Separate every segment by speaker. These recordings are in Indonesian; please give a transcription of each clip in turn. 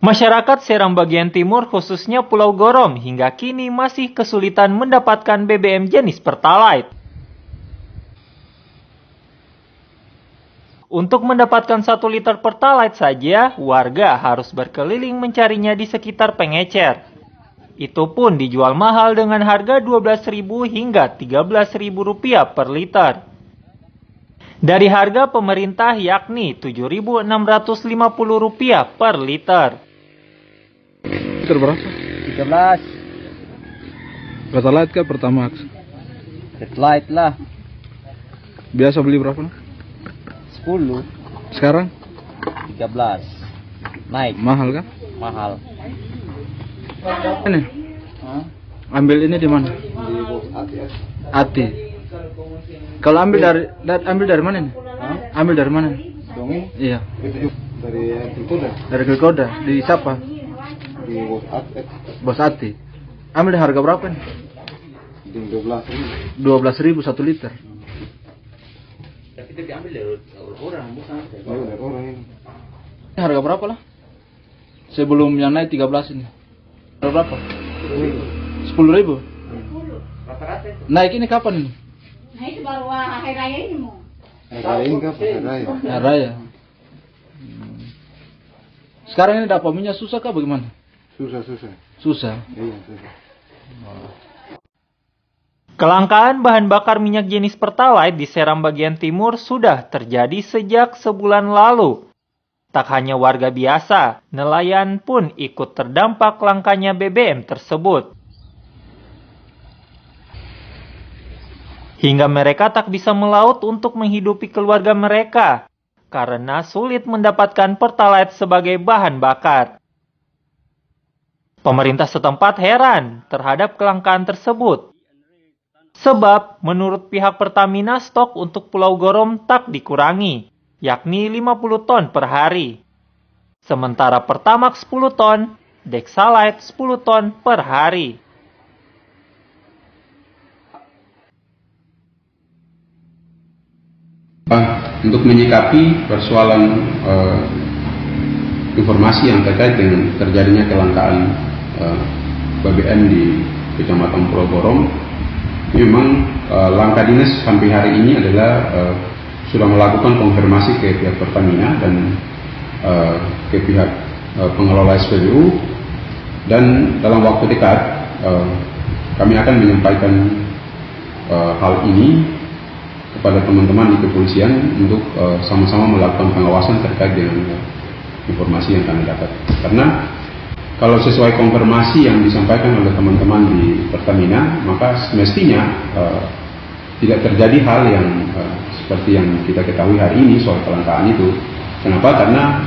Speaker 1: Masyarakat Seram bagian timur khususnya Pulau Gorom hingga kini masih kesulitan mendapatkan BBM jenis Pertalite. Untuk mendapatkan 1 liter Pertalite saja, warga harus berkeliling mencarinya di sekitar Pengecer. Itu pun dijual mahal dengan harga Rp12.000 hingga Rp13.000 per liter. Dari harga pemerintah yakni Rp7.650 per liter.
Speaker 2: Liter berapa?
Speaker 3: 13.
Speaker 2: Pertalite kah Pertamax?
Speaker 3: Pertalite lah.
Speaker 2: Biasa beli berapa?
Speaker 3: 10.
Speaker 2: Sekarang?
Speaker 3: 13. Naik.
Speaker 2: Mahal kan?
Speaker 3: Mahal.
Speaker 2: Ini? Ambil ini di mana?
Speaker 3: Di
Speaker 2: Ati. Kalau ambil dari mana ini? Ambil dari mana?
Speaker 3: Dongi.
Speaker 2: Iya.
Speaker 3: Dari Krikoda.
Speaker 2: Dari Krikoda. Di siapa?
Speaker 3: Di
Speaker 2: Bos Ati. Ambil di harga berapa nih?
Speaker 3: Di 12.000.
Speaker 2: 12.000 1 liter.
Speaker 3: Tapi diambil dari orang, bukan dari orang ini.
Speaker 2: Ini harga berapa lah? Sebelum yang naik 13 ini. Harga berapa? 10.000.
Speaker 3: Rata-rata.
Speaker 2: Naik ini kapan ini?
Speaker 4: Nah itu baru hari raya ini mau.
Speaker 3: Hari raya ini kan hari raya.
Speaker 2: Hari raya. Sekarang ini dapat minyak susah kah bagaimana?
Speaker 3: Susah.
Speaker 2: Susah.
Speaker 3: Iya, susah.
Speaker 1: Kelangkaan bahan bakar minyak jenis Pertalite di Seram bagian timur sudah terjadi sejak sebulan lalu. Tak hanya warga biasa, nelayan pun ikut terdampak langkanya BBM tersebut. Hingga mereka tak bisa melaut untuk menghidupi keluarga mereka, karena sulit mendapatkan Pertalite sebagai bahan bakar. Pemerintah setempat heran terhadap kelangkaan tersebut. Sebab, menurut pihak Pertamina, stok untuk Pulau Gorom tak dikurangi, yakni 50 ton per hari. Sementara Pertamax 10 ton, Dexalite 10 ton per hari.
Speaker 5: Untuk menyikapi persoalan informasi yang terkait dengan terjadinya kelangkaan BBM di Kecamatan Pulau Gorom, memang langkah dinas sampai hari ini adalah sudah melakukan konfirmasi ke pihak Pertamina dan ke pihak pengelola SPBU, dan dalam waktu dekat kami akan menyampaikan hal ini kepada teman-teman di kepolisian untuk sama-sama melakukan pengawasan terkait dengan informasi yang kami dapat. Karena kalau sesuai konfirmasi yang disampaikan oleh teman-teman di Pertamina, maka semestinya tidak terjadi hal yang seperti yang kita ketahui hari ini soal kelangkaan itu. Kenapa? Karena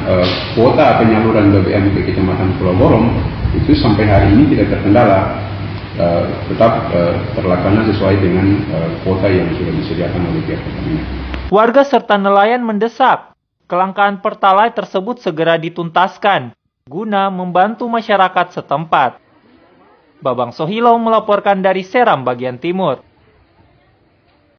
Speaker 5: kuota penyaluran BBM ke Kecamatan Pulau Gorom itu sampai hari ini tidak terkendala, tetap terlaksana sesuai dengan kuota yang sudah disediakan oleh pihak Pertamina.
Speaker 1: Warga serta nelayan mendesak kelangkaan Pertalite tersebut segera dituntaskan guna membantu masyarakat setempat. Babang Sohilo melaporkan dari Seram bagian timur.